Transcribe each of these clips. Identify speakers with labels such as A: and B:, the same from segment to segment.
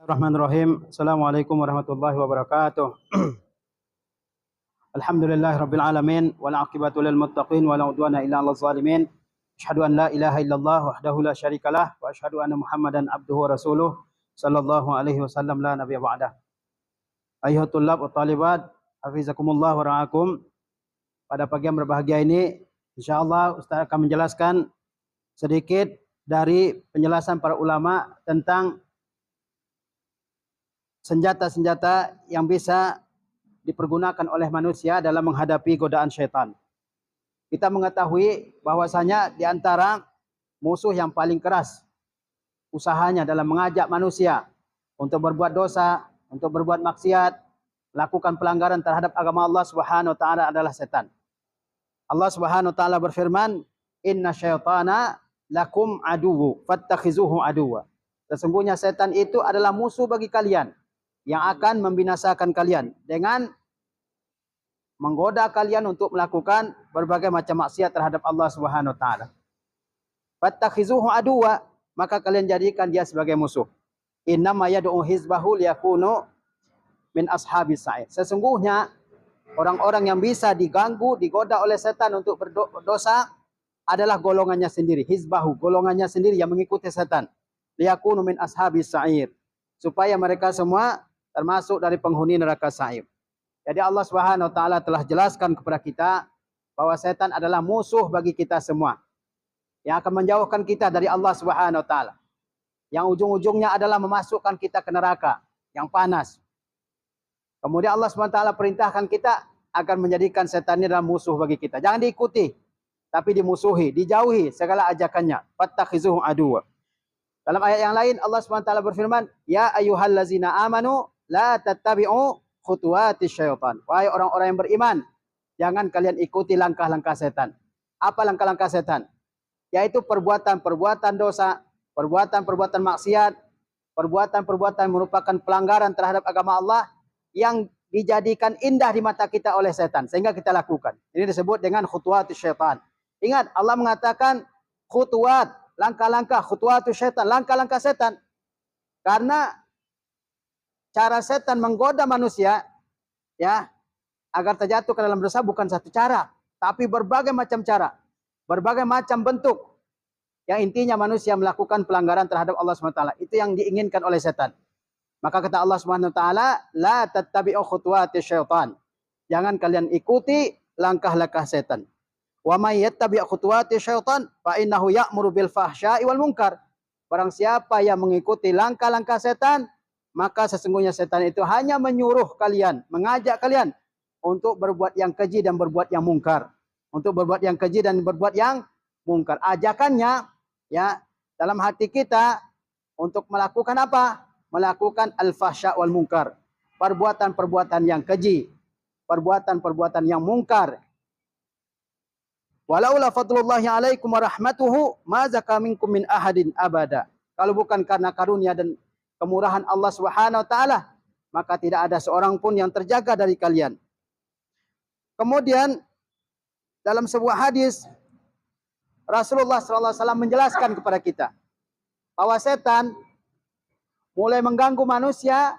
A: Bismillahirrahmanirrahim. Assalamualaikum warahmatullahi wabarakatuh. Alhamdulillahirabbil alamin wal aqibatu lil muttaqin wa la udwana illa 'alal zalimin. Asyhadu an la ilaha illallah wahdahu la syarikalah wa asyhadu anna Muhammadan abduhu wa rasuluh sallallahu alaihi wasallam la nabiyya ba'dah. Ayuhat tullab wa talibat, hafizakumullah wa ra'akum. Pada pagi yang berbahagia ini, insyaallah Ustaz akan menjelaskan sedikit dari penjelasan para ulama tentang senjata-senjata yang bisa dipergunakan oleh manusia dalam menghadapi godaan syaitan. Kita mengetahui bahwasanya di antara musuh yang paling keras usahanya dalam mengajak manusia untuk berbuat dosa, untuk berbuat maksiat, melakukan pelanggaran terhadap agama Allah Subhanahu wa taala adalah setan. Allah Subhanahu wa taala berfirman, "Inna syaitana lakum aduwwu fattakhizuhu aduwwa." Sesungguhnya setan itu adalah musuh bagi kalian yang akan membinasakan kalian dengan menggoda kalian untuk melakukan berbagai macam maksiat terhadap Allah Subhanahu wa taala. Fattakhizuhu aduwwa, maka kalian jadikan dia sebagai musuh. Innama yad'u hizbahu liyakunu min ashabis sa'ir. Sesungguhnya orang-orang yang bisa diganggu, digoda oleh setan untuk berdosa adalah golongannya sendiri, hizbahu, golongannya sendiri yang mengikuti setan. Liyakunu min ashabis sa'ir, supaya mereka semua termasuk dari penghuni neraka sa'ir. Jadi Allah Subhanahu wa taala telah jelaskan kepada kita bahwa setan adalah musuh bagi kita semua, yang akan menjauhkan kita dari Allah Subhanahu wa taala, yang ujung-ujungnya adalah memasukkan kita ke neraka yang panas. Kemudian Allah Subhanahu wa taala perintahkan kita agar menjadikan setan ini adalah musuh bagi kita. Jangan diikuti, tapi dimusuhi, dijauhi segala ajakannya. Fattakhizuhu aduwwa. Dalam ayat yang lain Allah Subhanahu wa taala berfirman, "Ya ayyuhallazina amanu la tattabi'u khutuwatis syaitan." Wahai orang-orang yang beriman, jangan kalian ikuti langkah-langkah setan. Apa langkah-langkah setan? Yaitu perbuatan-perbuatan dosa, perbuatan-perbuatan maksiat, perbuatan-perbuatan merupakan pelanggaran terhadap agama Allah yang dijadikan indah di mata kita oleh setan sehingga kita lakukan. Ini disebut dengan khutuwatis syaitan. Ingat, Allah mengatakan khutuwat, langkah-langkah, khutuwatis syaitan, langkah-langkah setan. Karena cara setan menggoda manusia, ya, agar terjatuh ke dalam dosa bukan satu cara, tapi berbagai macam cara, berbagai macam bentuk. Yang intinya manusia melakukan pelanggaran terhadap Allah Subhanahu wa taala. Itu yang diinginkan oleh setan. Maka kata Allah Subhanahu wa taala, la tattabi'u khutuwatis syaitan. Jangan kalian ikuti langkah-langkah setan. Wa may yattabi' khutuwatis syaitan fa innahu ya'muru bil fahsya'i wal munkar. Barang siapa yang mengikuti langkah-langkah setan, maka sesungguhnya setan itu hanya menyuruh kalian, mengajak kalian untuk berbuat yang keji dan berbuat yang mungkar. Untuk berbuat yang keji dan berbuat yang mungkar. Ajakannya, ya, dalam hati kita untuk melakukan apa? Melakukan al-fahsya wal munkar. Perbuatan-perbuatan yang keji, perbuatan-perbuatan yang mungkar. Walaula fadlullahi alaikum wa rahmatuhu ma zaka minkum min ahadin abada. Kalau bukan karena karunia dan kemurahan Allah Subhanahu wa taala, maka tidak ada seorang pun yang terjaga dari kalian. Kemudian dalam sebuah hadis Rasulullah SAW menjelaskan kepada kita bahwa setan mulai mengganggu manusia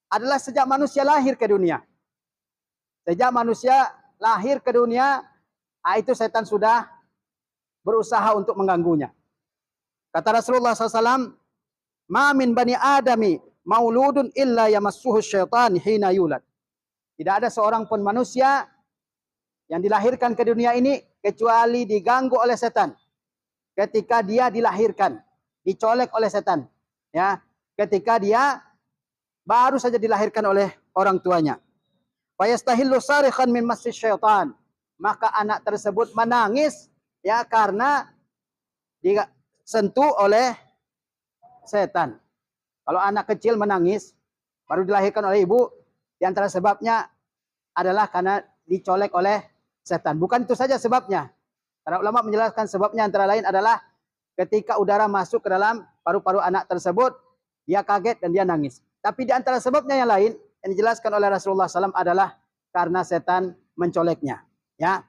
A: adalah sejak manusia lahir ke dunia. Sejak manusia lahir ke dunia, itu setan sudah berusaha untuk mengganggunya. Kata Rasulullah SAW, "Ma min bani adami mauludun illa yamassuhu syaitan hina yulad." Tidak ada seorang pun manusia yang dilahirkan ke dunia ini kecuali diganggu oleh setan ketika dia dilahirkan, dicolek oleh setan, ya, ketika dia baru saja dilahirkan oleh orang tuanya. Fa yastahillu sarikhan min massis syaitan. Maka anak tersebut menangis, ya, karena disentuh oleh setan. Kalau anak kecil menangis baru dilahirkan oleh ibu, di antara sebabnya adalah karena dicolek oleh setan. Bukan itu saja sebabnya. Para ulama menjelaskan sebabnya antara lain adalah ketika udara masuk ke dalam paru-paru anak tersebut, dia kaget dan dia nangis. Tapi di antara sebabnya yang lain yang dijelaskan oleh Rasulullah SAW adalah karena setan mencoleknya, ya,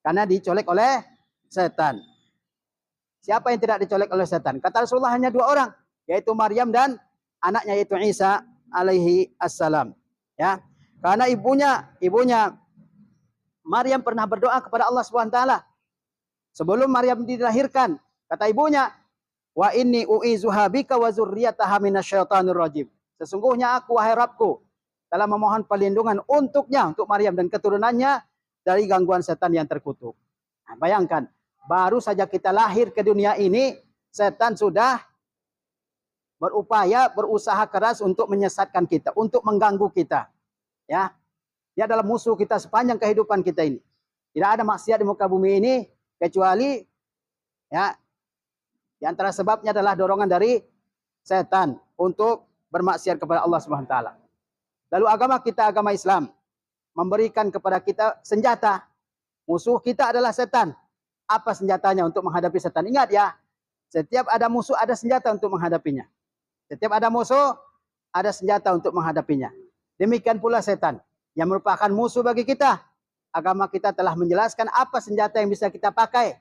A: karena dicolek oleh setan. Siapa yang tidak dicolek oleh setan? Kata Rasulullah hanya dua orang, yaitu Maryam dan anaknya yaitu Isa alaihi assalam. Ya. Karena ibunya Maryam pernah berdoa kepada Allah Subhanahu wa taala. Sebelum Maryam dilahirkan, kata ibunya, "Wa inni u'izuha bika wa dzurriyyataha minasyaitonir rajim." Sesungguhnya aku, wahai Rabbku, telah memohon perlindungan untuknya, untuk Maryam dan keturunannya dari gangguan setan yang terkutuk. Nah, bayangkan, baru saja kita lahir ke dunia ini, setan sudah berupaya, berusaha keras untuk menyesatkan kita, untuk mengganggu kita. Ya, dia adalah musuh kita sepanjang kehidupan kita ini. Tidak ada maksiat di muka bumi ini kecuali, ya, di antara sebabnya adalah dorongan dari setan untuk bermaksiat kepada Allah Subhanahu wa taala. Lalu agama kita, agama Islam, memberikan kepada kita senjata. Musuh kita adalah setan. Apa senjatanya untuk menghadapi setan? Ingat ya, setiap ada musuh ada senjata untuk menghadapinya. Setiap ada musuh ada senjata untuk menghadapinya. Demikian pula setan yang merupakan musuh bagi kita. Agama kita telah menjelaskan apa senjata yang bisa kita pakai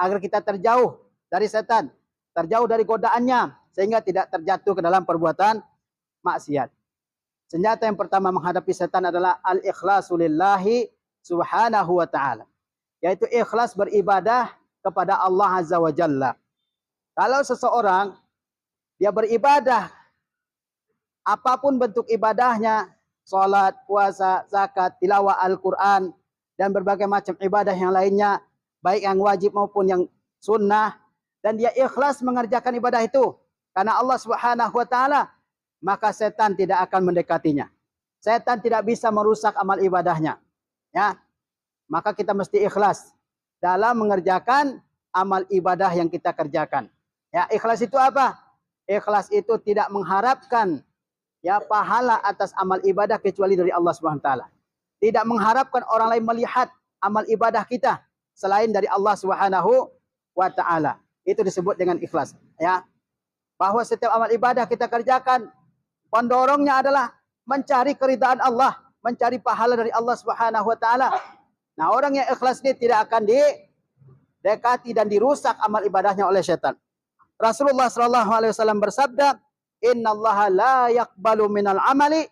A: agar kita terjauh dari setan, terjauh dari godaannya, sehingga tidak terjatuh ke dalam perbuatan maksiat. Senjata yang pertama menghadapi setan adalah al-ikhlasu lillahi subhanahu wa ta'ala. Yaitu ikhlas beribadah kepada Allah Azza wa Jalla. Kalau seseorang dia beribadah, apapun bentuk ibadahnya, salat, puasa, zakat, tilawah Al-Quran, dan berbagai macam ibadah yang lainnya, baik yang wajib maupun yang sunnah, dan dia ikhlas mengerjakan ibadah itu karena Allah Subhanahu wa taala, maka setan tidak akan mendekatinya. Setan tidak bisa merusak amal ibadahnya. Ya. Maka kita mesti ikhlas dalam mengerjakan amal ibadah yang kita kerjakan. Ya, ikhlas itu apa? Ikhlas itu tidak mengharapkan, ya, pahala atas amal ibadah kecuali dari Allah Subhanahu wa taala. Tidak mengharapkan orang lain melihat amal ibadah kita selain dari Allah Subhanahu wa taala. Itu disebut dengan ikhlas, ya. Bahwa setiap amal ibadah kita kerjakan, pendorongnya adalah mencari keridhaan Allah, mencari pahala dari Allah Subhanahu wa taala. Nah, orang yang ikhlas ini tidak akan didekati dan dirusak amal ibadahnya oleh setan. Rasulullah sallallahu alaihi wasallam bersabda, "Innallaha la yaqbalu minal amali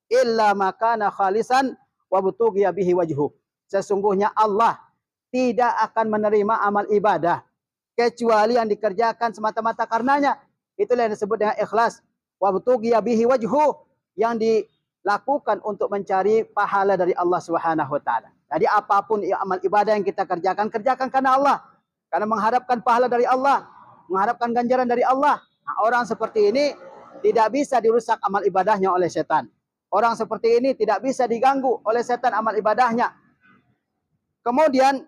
A: illa ma kana khalisan wa butughiya bihi wajhu." Sesungguhnya Allah tidak akan menerima amal ibadah kecuali yang dikerjakan semata-mata karenanya. Itulah yang disebut dengan ikhlas. Wa butughiya bihi wajhu, yang dilakukan untuk mencari pahala dari Allah Subhanahu wa taala. Jadi apapun amal ibadah yang kita kerjakan, kerjakan karena Allah. Karena mengharapkan pahala dari Allah, mengharapkan ganjaran dari Allah. Nah, orang seperti ini tidak bisa dirusak amal ibadahnya oleh setan. Orang seperti ini tidak bisa diganggu oleh setan amal ibadahnya. Kemudian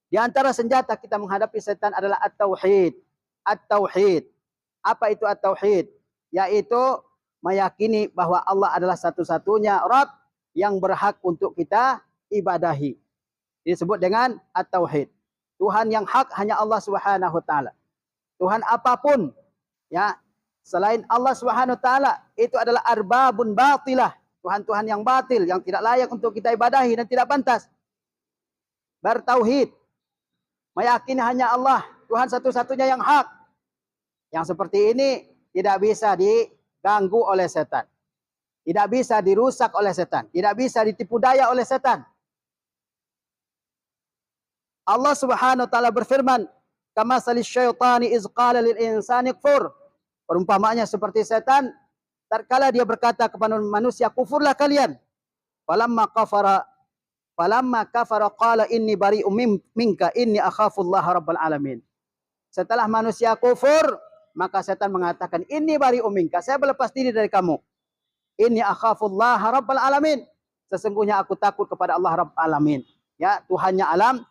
A: di antara senjata kita menghadapi setan adalah at-tauhid. At-tauhid. Apa itu at-tauhid? Yaitu meyakini bahwa Allah adalah satu-satunya Rabb yang berhak untuk kita ibadahi. Disebut dengan at-tauhid. Tuhan yang hak hanya Allah Subhanahu wa taala. Tuhan apapun, ya, selain Allah Subhanahu wa taala itu adalah arbabun batilah, Tuhan-Tuhan yang batil, yang tidak layak untuk kita ibadahi dan tidak pantas. Bertauhid, meyakini hanya Allah, Tuhan satu-satunya yang hak. Yang seperti ini tidak bisa diganggu oleh setan. Tidak bisa dirusak oleh setan. Tidak bisa ditipu daya oleh setan. Allah Subhanahu wa taala berfirman, "Kamasalis syaitani iz qala lil insani kfur." Perumpamaannya seperti setan tatkala dia berkata kepada manusia, "Kufurlah kalian." Falamma kafara qala inni bari'um minka inni akhafullah rabbal alamin. Setelah manusia kufur, maka setan mengatakan, "Inni bari'um minka." Saya berlepas diri dari kamu. Inni akhafullah rabbal alamin. Sesungguhnya aku takut kepada Allah Rabb alamin. Ya, Tuhannya alam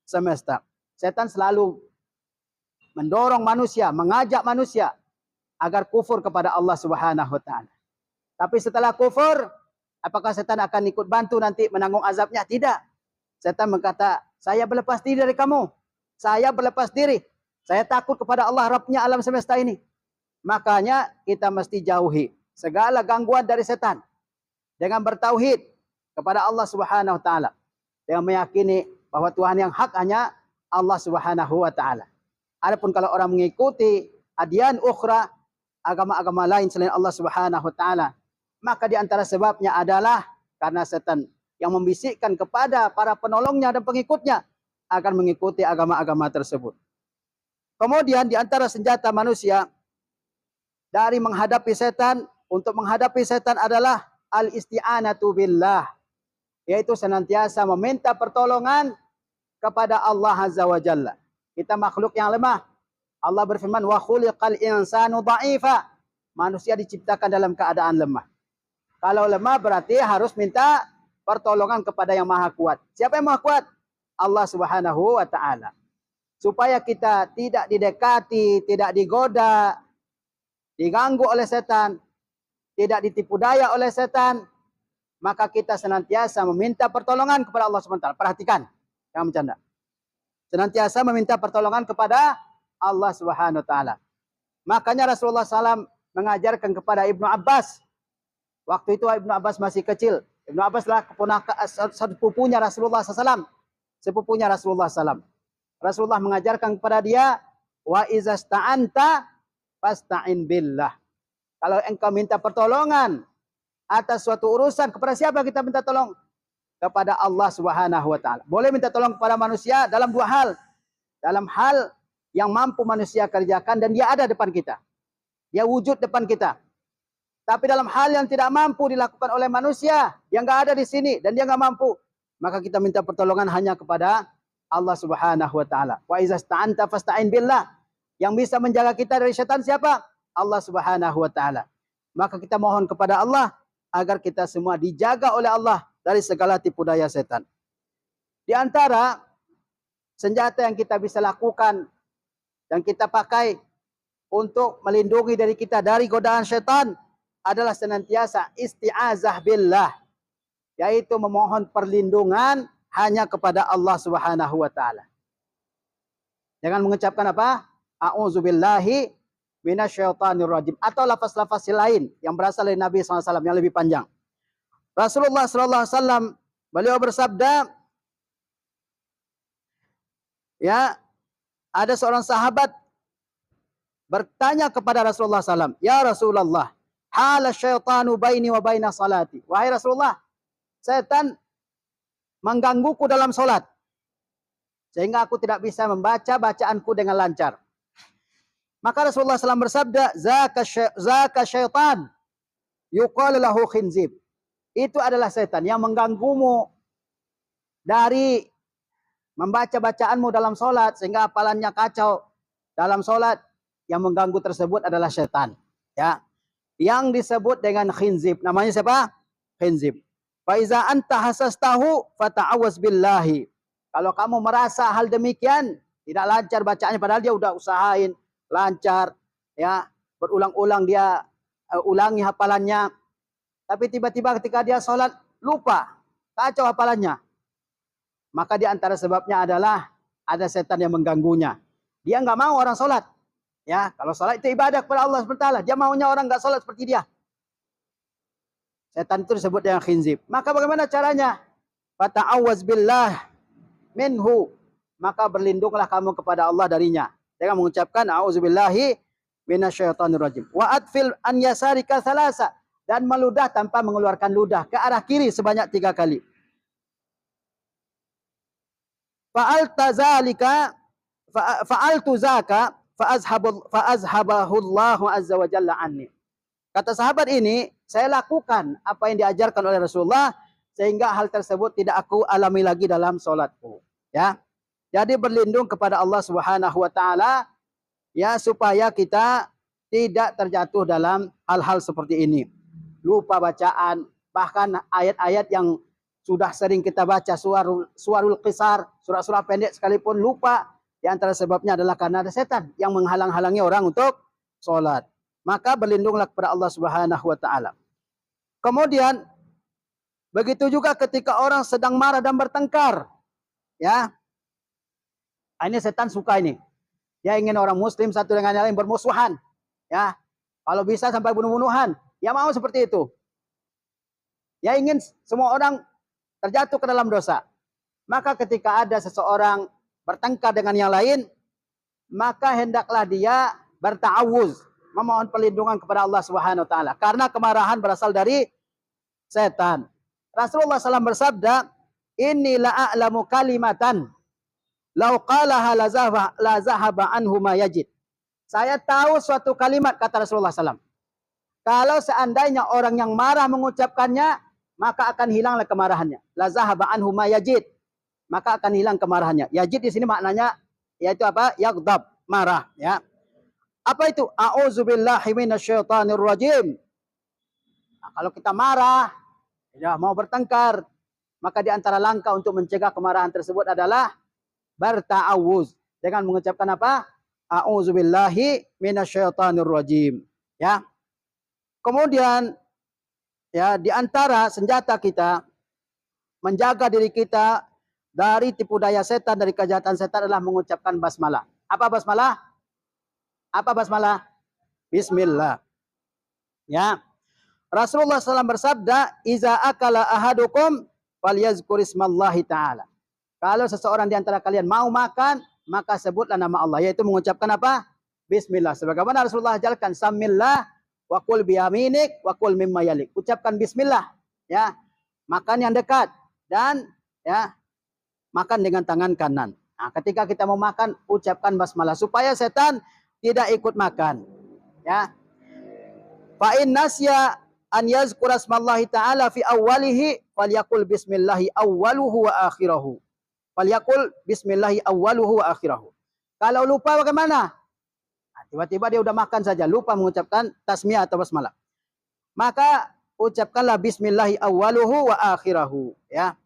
A: semesta. Setan selalu mendorong manusia, mengajak manusia agar kufur kepada Allah Subhanahu wa taala. Tapi setelah kufur, apakah setan akan ikut bantu nanti menanggung azabnya? Tidak. Setan berkata, "Saya berlepas diri dari kamu. Saya berlepas diri. Saya takut kepada Allah Rabbnya alam semesta ini." Makanya kita mesti jauhi segala gangguan dari setan dengan bertauhid kepada Allah Subhanahu wa taala, dengan meyakini bahwa Tuhan yang hak hanya Allah Subhanahu wa taala. Adapun kalau orang mengikuti adyan ukhra, agama-agama lain selain Allah Subhanahu wa taala. Maka di antara sebabnya adalah karena setan yang membisikkan kepada para penolongnya dan pengikutnya akan mengikuti agama-agama tersebut. Kemudian di antara senjata manusia dari menghadapi setan, untuk menghadapi setan adalah al-isti'anatu billah, yaitu senantiasa meminta pertolongan kepada Allah Azza wa Jalla. Kita makhluk yang lemah. Allah berfirman, wa khuliqal insanu dha'ifa. Manusia diciptakan dalam keadaan lemah. Kalau lemah berarti harus minta pertolongan kepada yang maha kuat. Siapa yang maha kuat? Allah Subhanahu wa taala. Supaya kita tidak didekati, tidak digoda, diganggu oleh setan, tidak ditipu daya oleh setan, maka kita senantiasa meminta pertolongan kepada Allah Subhanahu wa taala. Perhatikan, jangan bercanda. Senantiasa meminta pertolongan kepada Allah Subhanahu wa taala. Makanya Rasulullah SAW mengajarkan kepada Ibnu Abbas. Waktu itu Ibnu Abbas masih kecil. Ibnu Abbas adalah sepupunya Rasulullah SAW. Sepupunya Rasulullah SAW. Rasulullah mengajarkan kepada dia, wa izasta'anta fasta'in billah. Kalau engkau minta pertolongan atas suatu urusan, kepada siapa kita minta tolong? Kepada Allah Subhanahu wa taala. Boleh minta tolong kepada manusia dalam dua hal. Dalam hal yang mampu manusia kerjakan dan dia ada depan kita. Dia wujud depan kita. Tapi dalam hal yang tidak mampu dilakukan oleh manusia, yang enggak ada di sini dan dia enggak mampu, maka kita minta pertolongan hanya kepada Allah Subhanahu wa taala. Wa izasta'anta fasta'in billah. Yang bisa menjaga kita dari syaitan siapa? Allah Subhanahu wa taala. Maka kita mohon kepada Allah agar kita semua dijaga oleh Allah dari segala tipu daya setan. Di antara senjata yang kita bisa lakukan dan kita pakai untuk melindungi diri kita dari godaan syaitan adalah senantiasa isti'azah billah, yaitu memohon perlindungan hanya kepada Allah Subhanahu wa taala. Jangan mengucapkan apa? A'udzubillahi minasyaitonir rajim atau lafaz-lafaz lain yang berasal dari Nabi SAW yang lebih panjang. Rasulullah SAW beliau bersabda, ya, ada seorang sahabat bertanya kepada Rasulullah SAW, ya Rasulullah, hala syaitanu baini wa baina salati. Wahai Rasulullah, setan menggangguku dalam solat, sehingga aku tidak bisa membaca bacaanku dengan lancar. Maka Rasulullah SAW bersabda, zaka syaitan yuqalu lahu khinzib. Itu adalah setan yang mengganggumu dari membaca bacaanmu dalam solat, sehingga hafalannya kacau dalam solat. Yang mengganggu tersebut adalah setan. Ya, yang disebut dengan khinzib. Namanya siapa? Khinzib. Fa iza anta hasastahu fata'awaz billahi. Kalau kamu merasa hal demikian, tidak lancar bacaannya padahal dia udah usahain lancar, ya, berulang-ulang dia ulangi hafalannya. Tapi tiba-tiba ketika dia sholat lupa, kacau hafalannya. Maka di antara sebabnya adalah ada setan yang mengganggunya. Dia nggak mau orang sholat. Ya, kalau sholat itu ibadah kepada Allah SWT. Dia maunya orang nggak sholat seperti dia. Setan itu disebut dengan khinzib. Maka bagaimana caranya? Fata'awaz billah minhu. Maka berlindunglah kamu kepada Allah darinya. Jangan mengucapkan a'udzubillahi minasyaitonir rajim. Wa atfil an yasarika thalasa. Dan meludah tanpa mengeluarkan ludah ke arah kiri sebanyak 3 kali. Fa'alta zalika fa'altu zaka fa'azhabahullahu azza wa jalla anni. Kata sahabat ini, saya lakukan apa yang diajarkan oleh Rasulullah sehingga hal tersebut tidak aku alami lagi dalam salatku. Ya. Jadi berlindung kepada Allah Subhanahu wa taala, ya, supaya kita tidak terjatuh dalam hal-hal seperti ini. Lupa bacaan, bahkan ayat-ayat yang sudah sering kita baca, suarul qisar, surah-surah pendek sekalipun lupa. Di antara sebabnya adalah karena ada setan yang menghalang-halangi orang untuk sholat. Maka berlindunglah kepada Allah Subhanahu wa taala. Kemudian begitu juga ketika orang sedang marah dan bertengkar. Ya. Ini setan suka ini. Dia ingin orang muslim satu dengan yang lain bermusuhan. Ya. Kalau bisa sampai bunuh-bunuhan. Dia mau seperti itu. Dia ingin semua orang terjatuh ke dalam dosa. Maka ketika ada seseorang bertengkar dengan yang lain, maka hendaklah dia berta'awuz, memohon perlindungan kepada Allah Subhanahu wa taala karena kemarahan berasal dari setan. Rasulullah SAW bersabda, "Inni la a'lamu kalimatan law qalaha la zahaba anhu ma yajid." Saya tahu suatu kalimat, kata Rasulullah SAW. Kalau seandainya orang yang marah mengucapkannya, maka akan hilanglah kemarahannya. La zahaba anhu ma yajid. Maka akan hilang kemarahannya. Yajid di sini maknanya yaitu apa? Yaghdab, marah, ya. Apa itu? A'udzubillahi minasyaitonir rajim. Nah, kalau kita marah, ya mau bertengkar, maka di antara langkah untuk mencegah kemarahan tersebut adalah berta'awuz dengan mengucapkan apa? A'udzubillahi minasyaitonir rajim, ya. Kemudian ya di antara senjata kita menjaga diri kita dari tipu daya setan, dari kejahatan setan adalah mengucapkan basmalah. Apa basmalah? Apa basmalah? Bismillah. Ya. Rasulullah SAW bersabda, "Iza akala ahadukum falyazkur ismallahi ta'ala." Kalau seseorang di antara kalian mau makan, maka sebutlah nama Allah, yaitu mengucapkan apa? Bismillah. Sebagaimana Rasulullah ajarkan, "Samillah wa kul biyaminik wa kul mimma yalik." Ucapkan bismillah, ya. Makan yang dekat dan ya makan dengan tangan kanan. Nah, ketika kita mau makan, ucapkan basmalah supaya setan tidak ikut makan, ya. Fa in nasya an yazkura ismallahi ta'ala fi awwalihi falyaqul bismillahi awwaluhu wa akhirahu. Falyaqul bismillahi awwaluhu wa akhirahu. Kalau lupa bagaimana? Nah, tiba-tiba dia udah makan saja, lupa mengucapkan tasmiyah atau basmalah. Maka ucapkanlah bismillahi awwaluhu wa akhirahu, ya.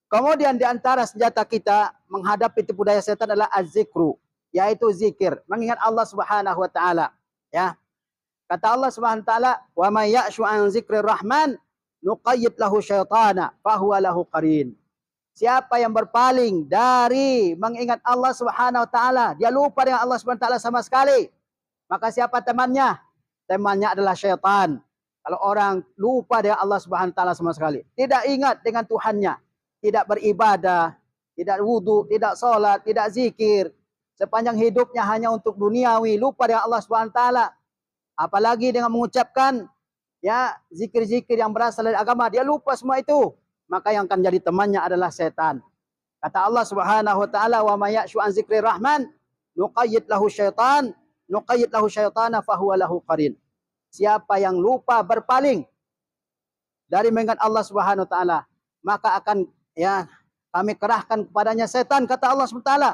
A: Kemudian di antara senjata kita menghadapi tipu daya setan adalah az-zikru, yaitu zikir, mengingat Allah Subhanahu wa taala, ya. Kata Allah Subhanahu wa taala, "Wa may ya'shu an zikrir rahman nuqayyid lahu syaitana fahuwa lahu qarin." Siapa yang berpaling dari mengingat Allah Subhanahu wa taala, dia lupa dengan Allah Subhanahu wa taala sama sekali, maka siapa temannya? Temannya adalah syaitan. Kalau orang lupa dengan Allah Subhanahu wa taala sama sekali, tidak ingat dengan Tuhannya, tidak beribadah, tidak wudu, tidak sholat, tidak zikir, sepanjang hidupnya hanya untuk duniawi, lupa dengan Allah Subhanahu wa taala, apalagi dengan mengucapkan ya zikir-zikir yang berasal dari agama, dia lupa semua itu, maka yang akan jadi temannya adalah setan. Kata Allah Subhanahu wa taala, "Wa may ya'shu an zikrir rahman nuqayyid lahu syaitana fahuwa lahu qarin." Siapa yang lupa berpaling dari mengingat Allah Subhanahu wa taala, maka akan ya kami kerahkan kepadanya setan, kata Allah Subhanahu wa taala,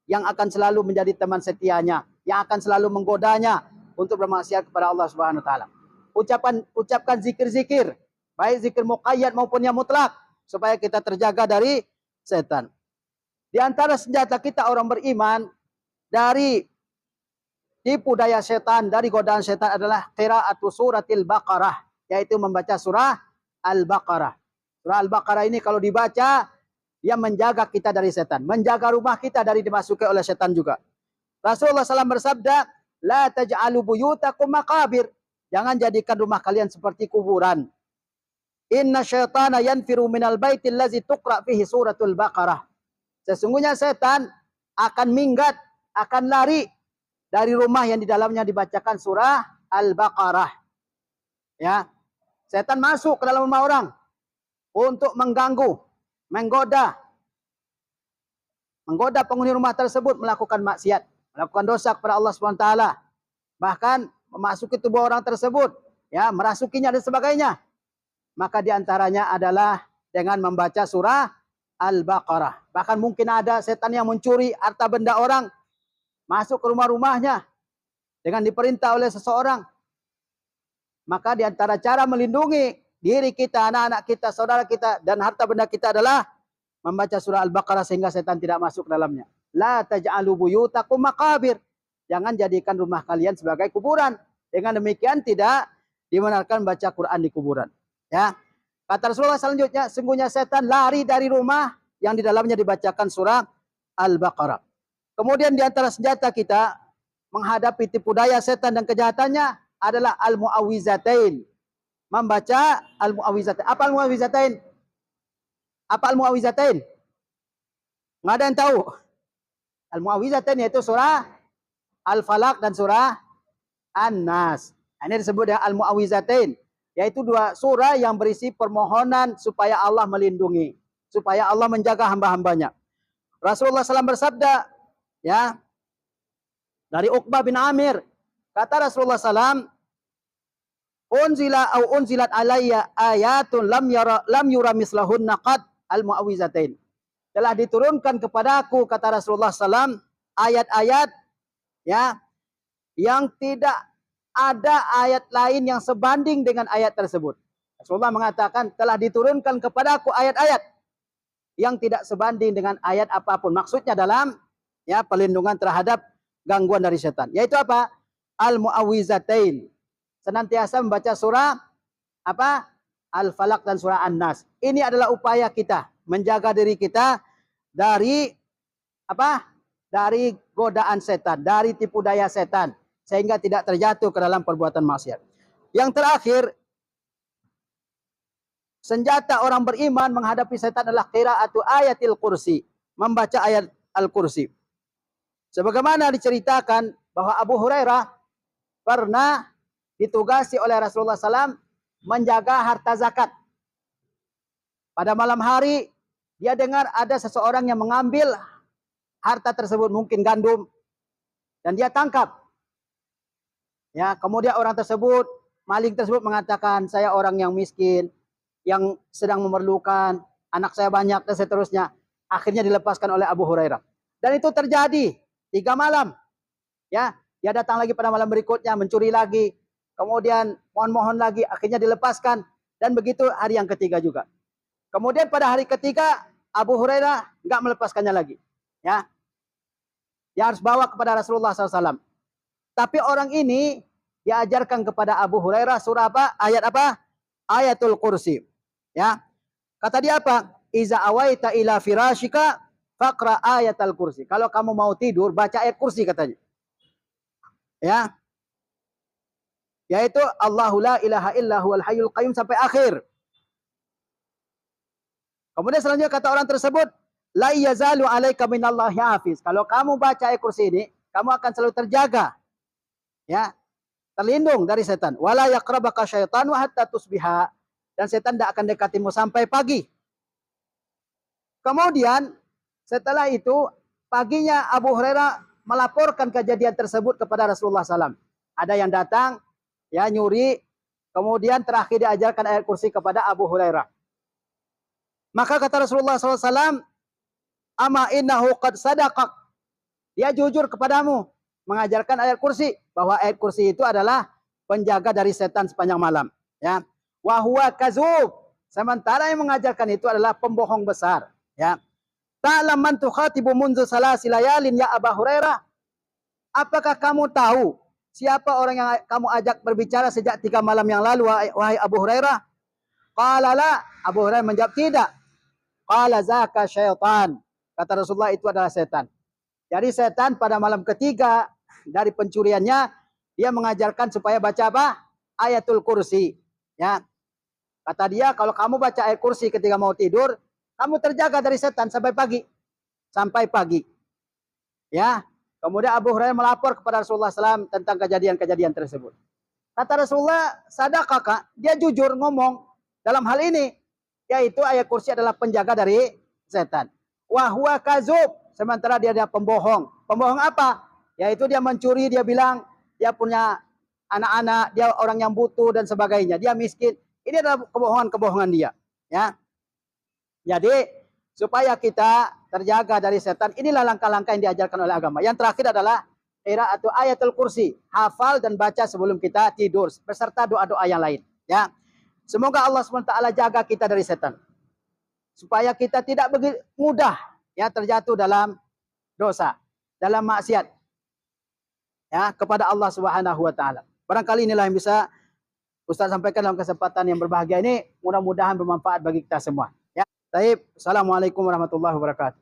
A: yang akan selalu menjadi teman setianya, yang akan selalu menggodanya untuk bermaksiat kepada Allah Subhanahu wa taala. Ucapkan zikir-zikir, baik zikir muqayyad maupun yang mutlak, supaya kita terjaga dari setan. Di antara senjata kita orang beriman dari tipu daya setan, dari godaan setan adalah qira'atu suratil Baqarah, yaitu membaca surah Al-Baqarah. Surah Al-Baqarah ini kalau dibaca, dia menjaga kita dari setan, menjaga rumah kita dari dimasuki oleh setan juga. Rasulullah SAW bersabda, "La taj'alu buyutakum maqabir." Jangan jadikan rumah kalian seperti kuburan. "Inna syaitana yanfiru minal baitil lazi tuqra fihi suratul Baqarah." Sesungguhnya setan akan minggat, akan lari dari rumah yang di dalamnya dibacakan surah Al-Baqarah. Ya. Setan masuk ke dalam rumah orang untuk mengganggu, menggoda penghuni rumah tersebut melakukan maksiat, melakukan dosa kepada Allah Subhanahu wa taala. Bahkan memasuki tubuh orang tersebut, ya, merasukinya dan sebagainya. Maka diantaranya adalah dengan membaca surah Al-Baqarah. Bahkan mungkin ada setan yang mencuri harta benda orang, masuk ke rumah-rumahnya dengan diperintah oleh seseorang. Maka diantara cara melindungi diri kita, anak-anak kita, saudara kita, dan harta benda kita adalah membaca surah Al-Baqarah sehingga setan tidak masuk ke dalamnya. La taj'alu buyutakum maqabir. Jangan jadikan rumah kalian sebagai kuburan. Dengan demikian tidak dibenarkan baca Quran di kuburan. Ya. Kata Rasulullah selanjutnya, sungguhnya setan lari dari rumah yang di dalamnya dibacakan surah Al-Baqarah. Kemudian di antara senjata kita menghadapi tipu daya setan dan kejahatannya adalah al-mu'awwizatain. Membaca al-mu'awwizatain. Apa al-mu'awwizatain? Apa al-mu'awwizatain? Nggak ada yang tahu. Al-mu'awwizatain yaitu surah Al-Falaq dan surah An-Nas. Ini disebut dengan Al-Mu'awwizatain, yaitu dua surah yang berisi permohonan supaya Allah melindungi, supaya Allah menjaga hamba-hambanya. Rasulullah SAW bersabda, ya, dari Uqbah bin Amir, kata Rasulullah SAW, unzilat alayya ayatun lam yura mislahunna qad al-mu'awwizatain. Telah diturunkan kepadaku, kata Rasulullah SAW, ayat-ayat, ya, yang tidak ada ayat lain yang sebanding dengan ayat tersebut. Rasulullah mengatakan telah diturunkan kepadaku ayat-ayat yang tidak sebanding dengan ayat apapun. Maksudnya dalam, ya, perlindungan terhadap gangguan dari setan. Yaitu apa? Al-Mu'awwizatain. Senantiasa membaca surah apa? Al-Falaq dan surah An-Nas. Ini adalah upaya kita menjaga diri kita dari apa? Dari godaan setan, dari tipu daya setan, sehingga tidak terjatuh ke dalam perbuatan maksiat. Yang terakhir, senjata orang beriman menghadapi setan adalah qiraatu ayatil kursi, membaca ayat Al-Kursi. Sebagaimana diceritakan bahwa Abu Hurairah pernah ditugasi oleh Rasulullah SAW menjaga harta zakat. Pada malam hari, dia dengar ada seseorang yang mengambil harta tersebut, mungkin gandum, dan dia tangkap. Ya, kemudian orang tersebut, maling tersebut mengatakan, saya orang yang miskin, yang sedang memerlukan, anak saya banyak, dan seterusnya. Akhirnya dilepaskan oleh Abu Hurairah. Dan itu terjadi 3 malam. Ya, dia datang lagi pada malam berikutnya, mencuri lagi, kemudian mohon-mohon lagi, akhirnya dilepaskan, dan begitu hari yang ketiga juga. Kemudian pada hari ketiga, Abu Hurairah enggak melepaskannya lagi. Ya, dia harus bawa kepada Rasulullah SAW. Tapi orang ini diajarkan kepada Abu Hurairah surah apa? Ayat apa? Ayatul Kursi. Ya, kata dia apa? Iza awaita ila firashika faqra ayatul kursi. Kalau kamu mau tidur, baca ayat kursi katanya. Ya, yaitu Allahu la ilaha illa huwal hayyul qayyum sampai akhir. Kemudian selanjutnya kata orang tersebut, la yazalu alaika minallahi hafiz. Kalau kamu baca ayat kursi ini, kamu akan selalu terjaga, ya, terlindung dari setan. Wala yaqrabaka syaitanu hatta tusbiha. Dan setan tidak akan dekatimu sampai pagi. Kemudian setelah itu paginya Abu Hurairah melaporkan kejadian tersebut kepada Rasulullah SAW. Ada yang datang, ya, nyuri, kemudian terakhir diajarkan ayat kursi kepada Abu Hurairah. Maka kata Rasulullah SAW, ama innahu qad sadaqak. Dia jujur kepadamu, mengajarkan ayat kursi, bahwa ayat kursi itu adalah penjaga dari setan sepanjang malam. Ya, wa huwa kazub. Sementara yang mengajarkan itu adalah pembohong besar. Ya, ta'lam man tukhatibu munzu salasi layalin ya Abu Hurairah. Apakah kamu tahu siapa orang yang kamu ajak berbicara sejak 3 malam yang lalu, wahai Abu Hurairah? Qala la. Abu Hurairah menjawab tidak. Qala zaka syaitan. Kata Rasulullah, itu adalah setan. Jadi setan pada malam ketiga dari pencuriannya, dia mengajarkan supaya baca apa? Ayatul Kursi. Ya, kata dia, kalau kamu baca ayat kursi ketika mau tidur, kamu terjaga dari setan sampai pagi. Sampai pagi. Ya, kemudian Abu Hurairah melapor kepada Rasulullah SAW tentang kejadian-kejadian tersebut. Kata Rasulullah, sadaqaka, dia jujur ngomong dalam hal ini, yaitu ayat kursi adalah penjaga dari setan. Wa huwa kazub, sementara dia adalah pembohong. Pembohong apa? Yaitu dia mencuri, dia bilang dia punya anak-anak, dia orang yang butuh dan sebagainya, dia miskin. Ini adalah kebohongan-kebohongan dia. Ya, jadi supaya kita terjaga dari setan, inilah langkah-langkah yang diajarkan oleh agama. Yang terakhir adalah qiraatu ayatul kursi, hafal dan baca sebelum kita tidur beserta doa-doa yang lain. Ya, semoga Allah SWT jaga kita dari setan, supaya kita tidak begitu mudah, ya, terjatuh dalam dosa, dalam maksiat, ya, kepada Allah Subhanahu wa taala. Barangkali inilah yang bisa Ustaz sampaikan dalam kesempatan yang berbahagia ini, mudah-mudahan bermanfaat bagi kita semua. Ya, baik. Assalamualaikum warahmatullahi wabarakatuh.